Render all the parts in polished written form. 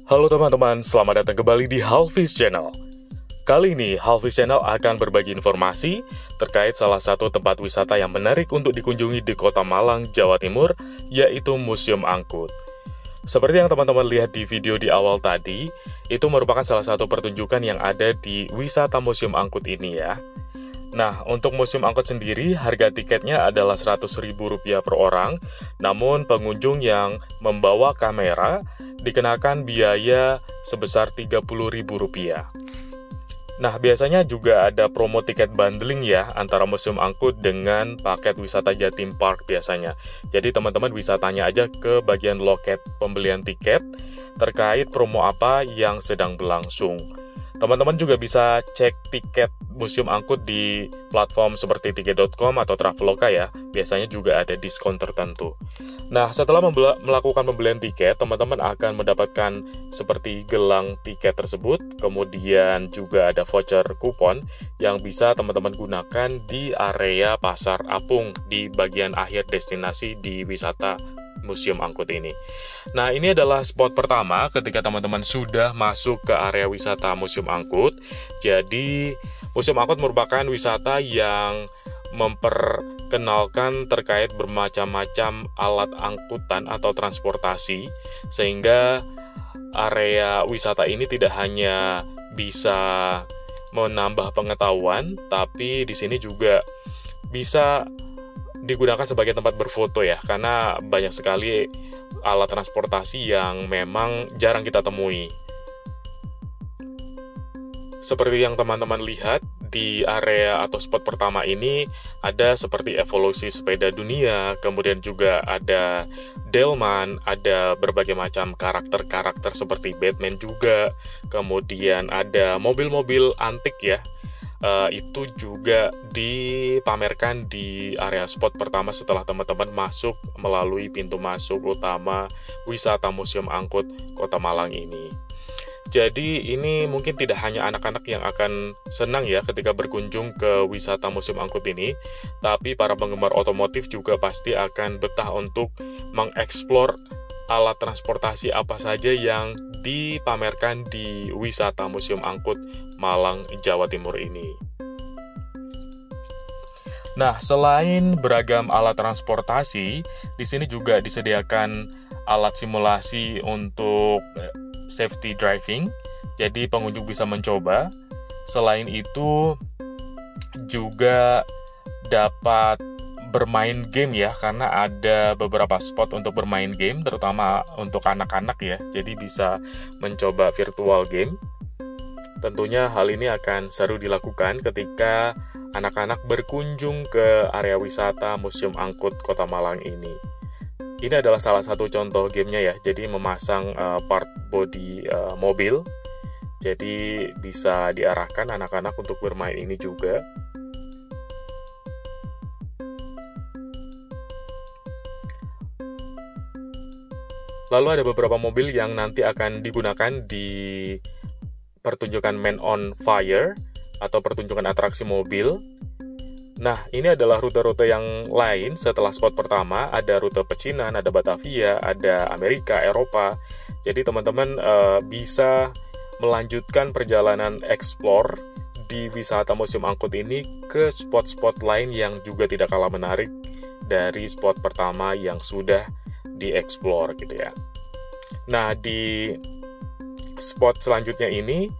Halo teman-teman, selamat datang kembali di Halfish Channel. Kali ini, Halfish Channel akan berbagi informasi terkait salah satu tempat wisata yang menarik untuk dikunjungi di Kota Malang, Jawa Timur, yaitu Museum Angkut. Seperti yang teman-teman lihat di video di awal tadi, itu merupakan salah satu pertunjukan yang ada di wisata Museum Angkut ini ya. Nah, untuk Museum Angkut sendiri, harga tiketnya adalah Rp100.000 per orang, namun pengunjung yang membawa kamera dikenakan biaya sebesar Rp30.000. Nah, biasanya juga ada promo tiket bundling ya, antara Museum Angkut dengan paket wisata Jatim Park biasanya. Jadi teman-teman bisa tanya aja ke bagian loket pembelian tiket terkait promo apa yang sedang berlangsung. Teman-teman juga bisa cek tiket Museum Angkut di platform seperti tiket.com atau Traveloka ya. Biasanya juga ada diskon tertentu. Nah, setelah melakukan pembelian tiket, teman-teman akan mendapatkan seperti gelang tiket tersebut. Kemudian juga ada voucher kupon yang bisa teman-teman gunakan di area Pasar Apung di bagian akhir destinasi di wisata Museum Angkut ini. Nah, ini adalah spot pertama ketika teman-teman sudah masuk ke area wisata Museum Angkut. Jadi, Museum Angkut merupakan wisata yang memperkenalkan terkait bermacam-macam alat angkutan atau transportasi, sehingga area wisata ini tidak hanya bisa menambah pengetahuan, tapi di sini juga bisa digunakan sebagai tempat berfoto ya, karena banyak sekali alat transportasi yang memang jarang kita temui. Seperti yang teman-teman lihat di area atau spot pertama ini, ada seperti evolusi sepeda dunia, kemudian juga ada delman, ada berbagai macam karakter-karakter seperti Batman juga, kemudian ada mobil-mobil antik ya. Itu juga dipamerkan di area spot pertama setelah teman-teman masuk melalui pintu masuk utama wisata Museum Angkut Kota Malang ini. Jadi ini mungkin tidak hanya anak-anak yang akan senang ya ketika berkunjung ke wisata Museum Angkut ini, tapi para penggemar otomotif juga pasti akan betah untuk mengeksplor alat transportasi apa saja yang dipamerkan di wisata Museum Angkut Malang, Jawa Timur ini. Nah, selain beragam alat transportasi, di sini juga disediakan alat simulasi untuk safety driving. Jadi pengunjung bisa mencoba. Selain itu juga dapat bermain game ya, karena ada beberapa spot untuk bermain game, terutama untuk anak-anak ya. Jadi bisa mencoba virtual game. Tentunya hal ini akan seru dilakukan ketika anak-anak berkunjung ke area wisata Museum Angkut Kota Malang ini. Ini adalah salah satu contoh gamenya ya, jadi memasang part body mobil. Jadi bisa diarahkan anak-anak untuk bermain ini juga. Lalu ada beberapa mobil yang nanti akan digunakan di pertunjukan Man on Fire atau pertunjukan atraksi mobil. Nah, ini adalah rute-rute yang lain setelah spot pertama. Ada rute pecinan, ada Batavia, ada Amerika, Eropa. Jadi teman-teman bisa melanjutkan perjalanan explore di wisata Museum Angkut ini ke spot-spot lain yang juga tidak kalah menarik dari spot pertama yang sudah dieksplor gitu ya. Nah, di spot selanjutnya ini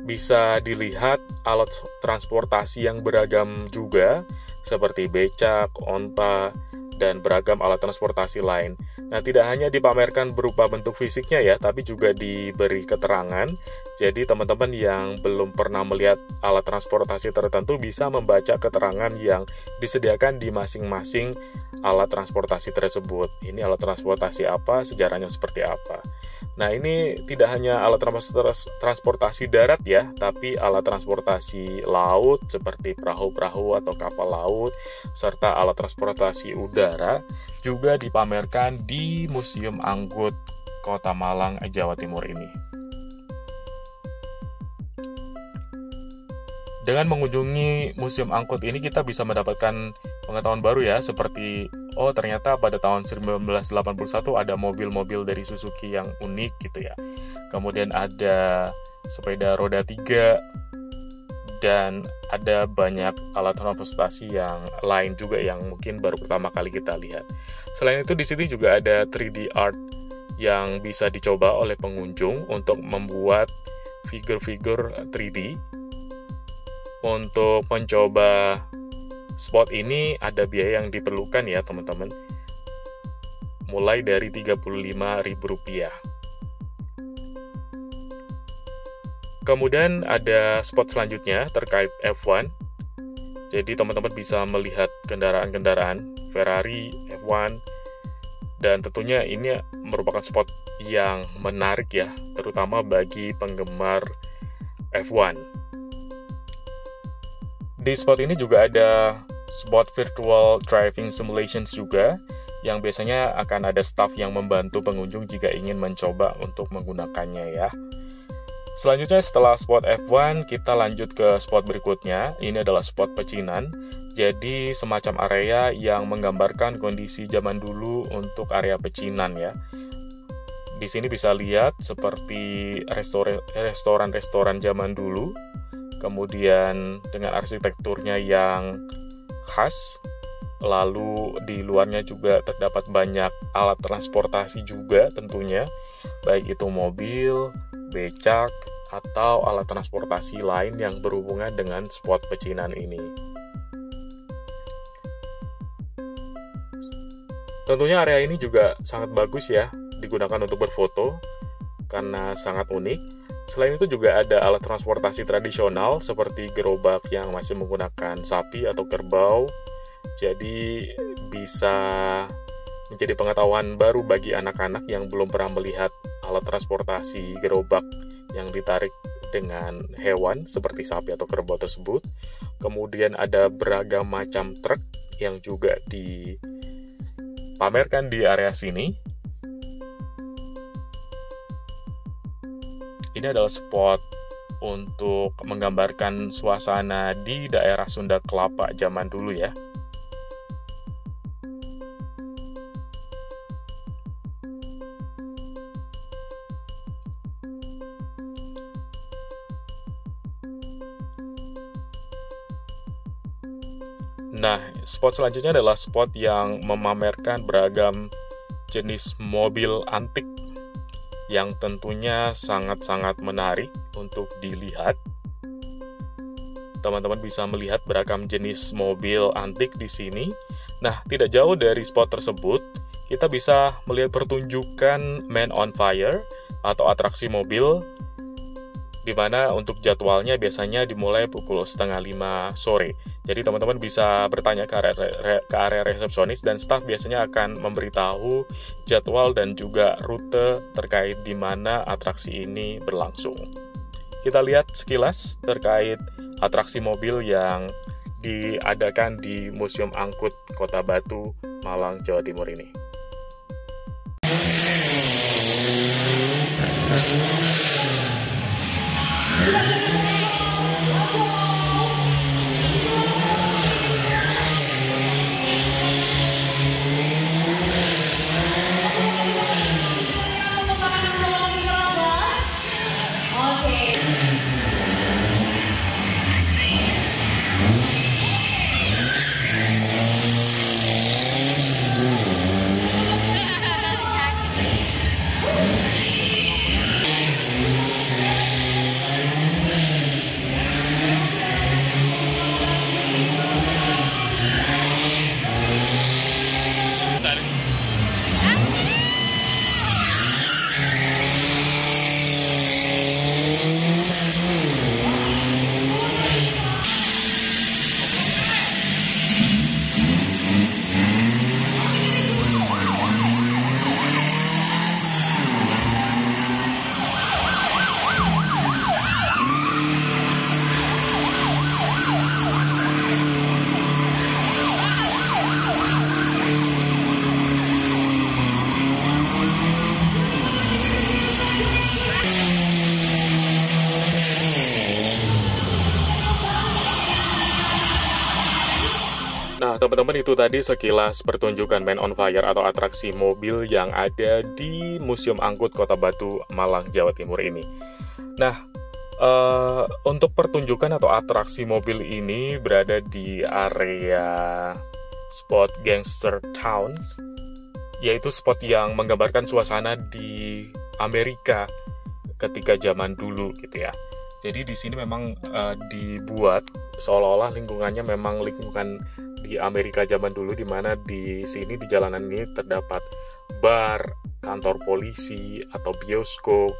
bisa dilihat alat transportasi yang beragam juga, seperti becak, onta, dan beragam alat transportasi lain. Nah, tidak hanya dipamerkan berupa bentuk fisiknya ya, tapi juga diberi keterangan. Jadi teman-teman yang belum pernah melihat alat transportasi tertentu bisa membaca keterangan yang disediakan di masing-masing alat transportasi tersebut. Ini alat transportasi apa, sejarahnya seperti apa. Nah, ini tidak hanya alat transportasi darat ya, tapi alat transportasi laut seperti perahu-perahu atau kapal laut, serta alat transportasi udara juga dipamerkan di Museum Angkut Kota Malang, Jawa Timur ini. Dengan mengunjungi Museum Angkut ini, kita bisa mendapatkan pengetahuan baru ya, seperti oh ternyata pada tahun 1981 ada mobil-mobil dari Suzuki yang unik gitu ya. Kemudian ada sepeda roda 3, dan ada banyak alat transportasi yang lain juga yang mungkin baru pertama kali kita lihat. Selain itu di sini juga ada 3D art yang bisa dicoba oleh pengunjung untuk membuat figur-figur 3D. Untuk mencoba spot ini ada biaya yang diperlukan ya teman-teman, mulai dari Rp35.000. Kemudian ada spot selanjutnya terkait F1. Jadi teman-teman bisa melihat kendaraan-kendaraan Ferrari, F1, dan tentunya ini merupakan spot yang menarik ya, terutama bagi penggemar F1. Di spot ini juga ada spot virtual driving simulations juga, yang biasanya akan ada staff yang membantu pengunjung jika ingin mencoba untuk menggunakannya ya. Selanjutnya setelah spot F1, kita lanjut ke spot berikutnya. Ini adalah spot pecinan. Jadi semacam area yang menggambarkan kondisi zaman dulu untuk area pecinan ya. Di sini bisa lihat seperti restoran-restoran zaman dulu. Kemudian dengan arsitekturnya yang khas. Lalu di luarnya juga terdapat banyak alat transportasi juga tentunya. Baik itu mobil, becak, atau alat transportasi lain yang berhubungan dengan spot pecinan ini. Tentunya area ini juga sangat bagus ya, digunakan untuk berfoto, karena sangat unik. Selain itu juga ada alat transportasi tradisional, seperti gerobak yang masih menggunakan sapi atau kerbau. Jadi bisa menjadi pengetahuan baru bagi anak-anak yang belum pernah melihat alat transportasi gerobak yang ditarik dengan hewan seperti sapi atau kerbau tersebut. Kemudian ada beragam macam truk yang juga dipamerkan di area sini. Ini adalah spot untuk menggambarkan suasana di daerah Sunda Kelapa zaman dulu ya. Nah, spot selanjutnya adalah spot yang memamerkan beragam jenis mobil antik yang tentunya sangat-sangat menarik untuk dilihat. Teman-teman bisa melihat beragam jenis mobil antik di sini. Nah, tidak jauh dari spot tersebut, kita bisa melihat pertunjukan Man on Fire atau atraksi mobil, di mana untuk jadwalnya biasanya dimulai pukul 4:30 sore. Jadi teman-teman bisa bertanya ke area resepsionis, dan staf biasanya akan memberitahu jadwal dan juga rute terkait di mana atraksi ini berlangsung. Kita lihat sekilas terkait atraksi mobil yang diadakan di Museum Angkut Kota Batu, Malang, Jawa Timur ini. teman-teman, itu tadi sekilas pertunjukan Man on Fire atau atraksi mobil yang ada di Museum Angkut Kota Batu, Malang, Jawa Timur ini. Nah, untuk pertunjukan atau atraksi mobil ini berada di area spot Gangster Town, yaitu spot yang menggambarkan suasana di Amerika ketika zaman dulu gitu ya. Jadi di sini memang dibuat seolah-olah lingkungannya memang lingkungan di Amerika zaman dulu, di mana di sini di jalanan ini terdapat bar, kantor polisi atau bioskop.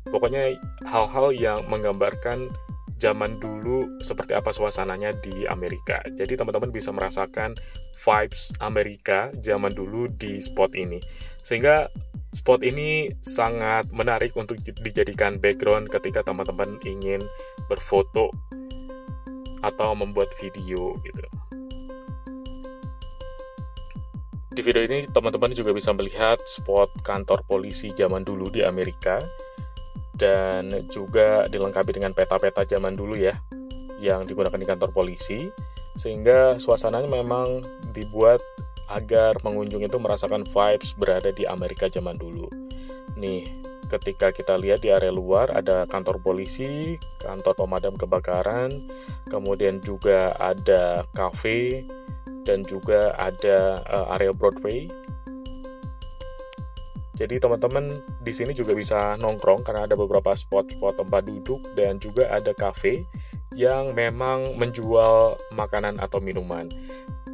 Pokoknya hal-hal yang menggambarkan zaman dulu seperti apa suasananya di Amerika. Jadi teman-teman bisa merasakan vibes Amerika zaman dulu di spot ini. Sehingga spot ini sangat menarik untuk dijadikan background ketika teman-teman ingin berfoto atau membuat video gitu. Di video ini teman-teman juga bisa melihat spot kantor polisi zaman dulu di Amerika, dan juga dilengkapi dengan peta-peta zaman dulu ya yang digunakan di kantor polisi, sehingga suasananya memang dibuat agar pengunjung itu merasakan vibes berada di Amerika zaman dulu. Nih, ketika kita lihat di area luar ada kantor polisi, kantor pemadam kebakaran, kemudian juga ada kafe, dan juga ada area Broadway. Jadi teman-teman di sini juga bisa nongkrong karena ada beberapa spot-spot tempat duduk, dan juga ada kafe yang memang menjual makanan atau minuman.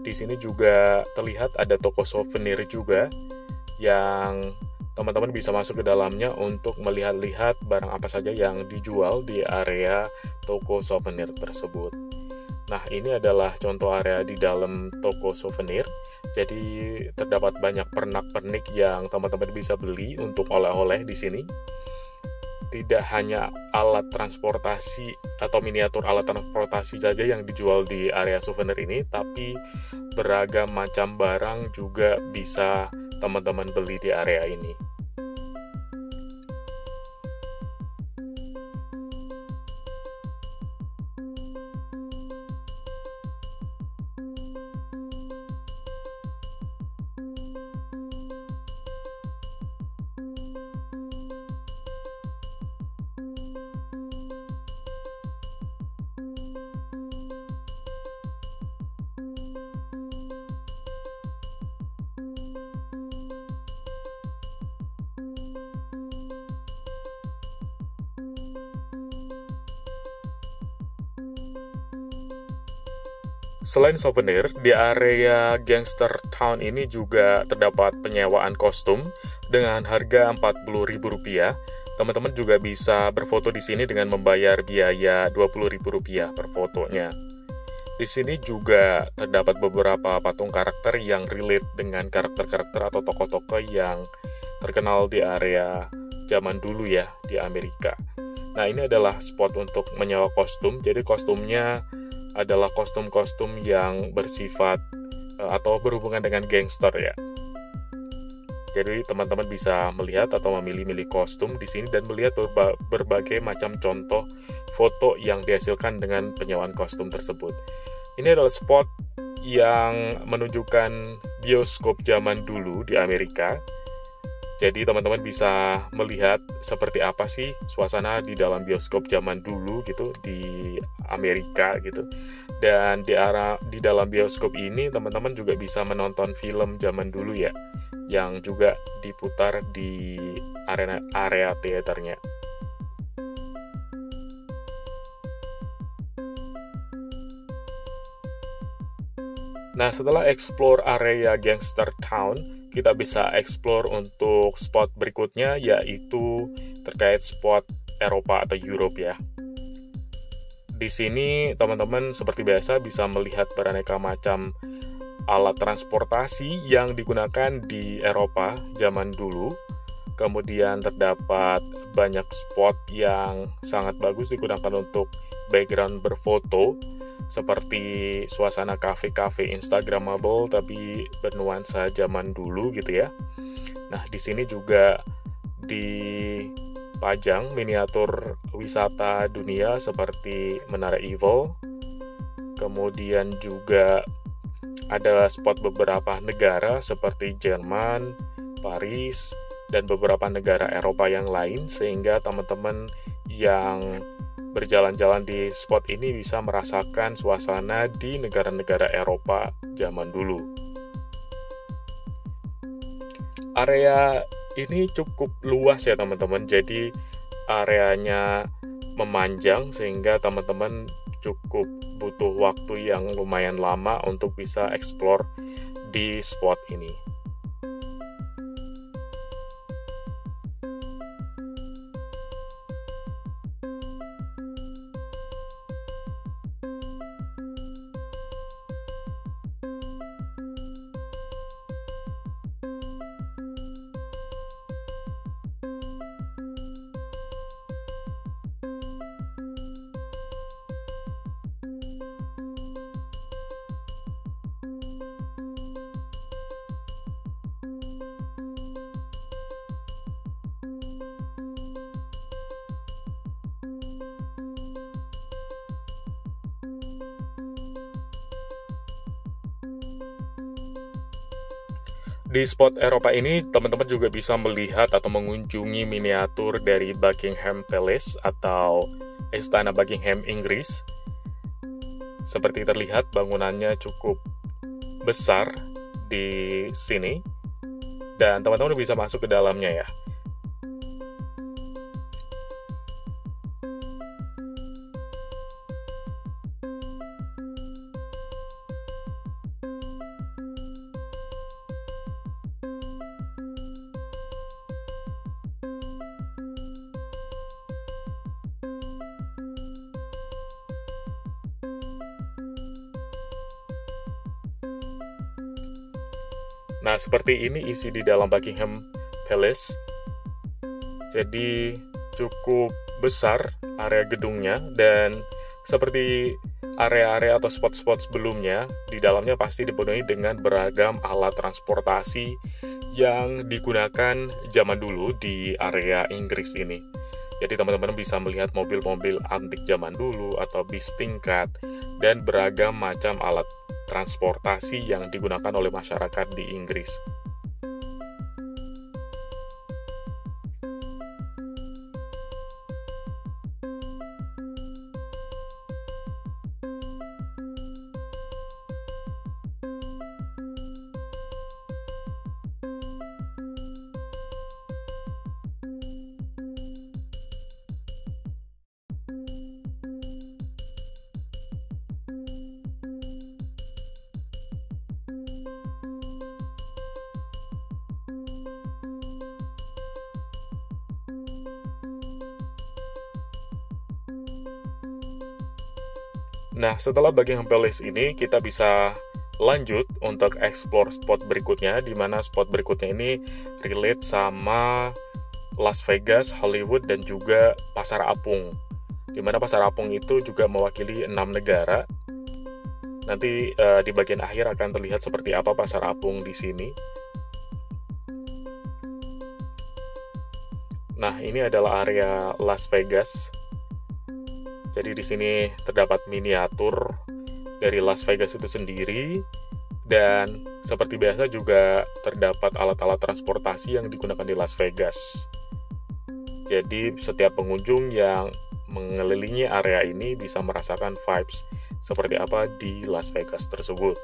Di sini juga terlihat ada toko souvenir juga yang teman-teman bisa masuk ke dalamnya untuk melihat-lihat barang apa saja yang dijual di area toko souvenir tersebut. Nah, ini adalah contoh area di dalam toko souvenir. Jadi terdapat banyak pernak-pernik yang teman-teman bisa beli untuk oleh-oleh di sini. Tidak hanya alat transportasi atau miniatur alat transportasi saja yang dijual di area souvenir ini, tapi beragam macam barang juga bisa teman-teman beli di area ini. Selain souvenir, di area Gangster Town ini juga terdapat penyewaan kostum dengan harga Rp40.000. Teman-teman juga bisa berfoto di sini dengan membayar biaya Rp20.000 per fotonya. Di sini juga terdapat beberapa patung karakter yang relate dengan karakter-karakter atau tokoh-tokoh yang terkenal di area zaman dulu ya di Amerika. Nah, ini adalah spot untuk menyewa kostum. Jadi kostumnya adalah kostum-kostum yang bersifat atau berhubungan dengan gangster ya. Jadi teman-teman bisa melihat atau memilih-milih kostum di sini dan melihat berbagai macam contoh foto yang dihasilkan dengan penyewaan kostum tersebut. Ini adalah spot yang menunjukkan bioskop zaman dulu di Amerika. Jadi teman-teman bisa melihat seperti apa sih suasana di dalam bioskop zaman dulu gitu di Amerika gitu. Dan di dalam bioskop ini teman-teman juga bisa menonton film zaman dulu ya, yang juga diputar di area teaternya. Nah, setelah explore area Gangster Town, kita bisa explore untuk spot berikutnya, yaitu terkait spot Eropa atau Europe ya. Di sini teman-teman seperti biasa bisa melihat beraneka macam alat transportasi yang digunakan di Eropa zaman dulu. Kemudian terdapat banyak spot yang sangat bagus digunakan untuk background berfoto, seperti suasana kafe-kafe instagramable tapi bernuansa zaman dulu gitu ya. Nah, di sini juga dipajang miniatur wisata dunia seperti Menara Eiffel. Kemudian juga ada spot beberapa negara seperti Jerman, Paris, dan beberapa negara Eropa yang lain, sehingga teman-teman yang berjalan-jalan di spot ini bisa merasakan suasana di negara-negara Eropa zaman dulu. Area ini cukup luas ya teman-teman, jadi areanya memanjang sehingga teman-teman cukup butuh waktu yang lumayan lama untuk bisa explore di spot ini. Di spot Eropa ini, teman-teman juga bisa melihat atau mengunjungi miniatur dari Buckingham Palace atau Istana Buckingham Inggris. Seperti terlihat, bangunannya cukup besar di sini, dan teman-teman bisa masuk ke dalamnya ya. Nah, seperti ini isi di dalam Buckingham Palace. Jadi, cukup besar area gedungnya, dan seperti area-area atau spot-spot sebelumnya, di dalamnya pasti dipenuhi dengan beragam alat transportasi yang digunakan zaman dulu di area Inggris ini. Jadi, teman-teman bisa melihat mobil-mobil antik zaman dulu atau bis tingkat, dan beragam macam alat transportasi yang digunakan oleh masyarakat di Inggris. Nah, setelah Buckingham Palace ini, kita bisa lanjut untuk explore spot berikutnya, di mana spot berikutnya ini relate sama Las Vegas, Hollywood, dan juga Pasar Apung. Di mana Pasar Apung itu juga mewakili 6 negara. Nanti di bagian akhir akan terlihat seperti apa Pasar Apung di sini. Nah, ini adalah area Las Vegas. Jadi di sini terdapat miniatur dari Las Vegas itu sendiri, dan seperti biasa juga terdapat alat-alat transportasi yang digunakan di Las Vegas. Jadi setiap pengunjung yang mengelilingi area ini bisa merasakan vibes seperti apa di Las Vegas tersebut.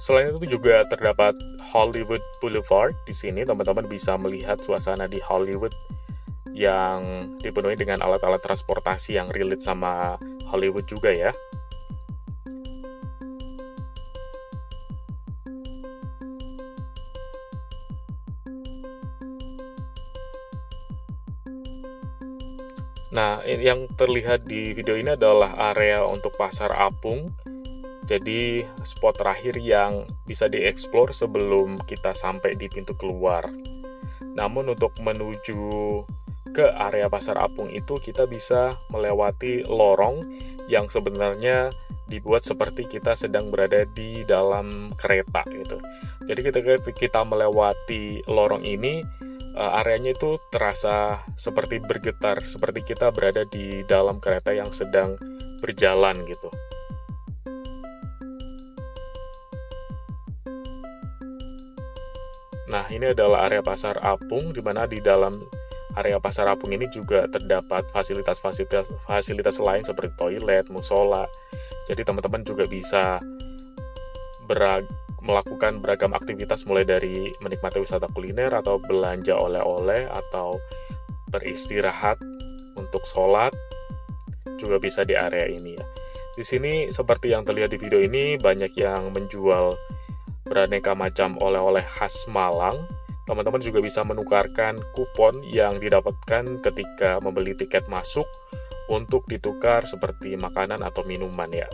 Selain itu juga terdapat Hollywood Boulevard. Di sini teman-teman bisa melihat suasana di Hollywood yang dipenuhi dengan alat-alat transportasi yang relate sama Hollywood juga ya. Nah, yang terlihat di video ini adalah area untuk Pasar Apung. Jadi spot terakhir yang bisa dieksplor sebelum kita sampai di pintu keluar. Namun untuk menuju ke area Pasar Apung itu kita bisa melewati lorong yang sebenarnya dibuat seperti kita sedang berada di dalam kereta gitu. Jadi ketika kita melewati lorong ini, areanya itu terasa seperti bergetar, seperti kita berada di dalam kereta yang sedang berjalan gitu. Nah, ini adalah area Pasar Apung, di mana di dalam area Pasar Apung ini juga terdapat fasilitas lain seperti toilet, musola. Jadi teman-teman juga bisa melakukan beragam aktivitas mulai dari menikmati wisata kuliner atau belanja oleh-oleh atau beristirahat untuk sholat juga bisa di area ini ya. Di sini seperti yang terlihat di video ini banyak yang menjual beraneka macam oleh-oleh khas Malang. Teman-teman juga bisa menukarkan kupon yang didapatkan ketika membeli tiket masuk untuk ditukar seperti makanan atau minuman ya.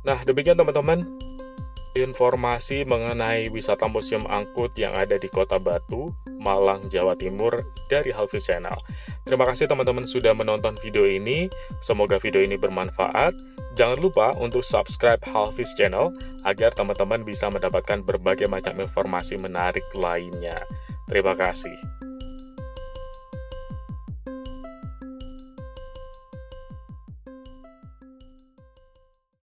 Nah, demikian teman-teman informasi mengenai wisata Museum Angkut yang ada di Kota Batu, Malang, Jawa Timur dari Halfis Channel. Terima kasih teman-teman sudah menonton video ini. Semoga video ini bermanfaat. Jangan lupa untuk subscribe Halfis Channel agar teman-teman bisa mendapatkan berbagai macam informasi menarik lainnya. Terima kasih.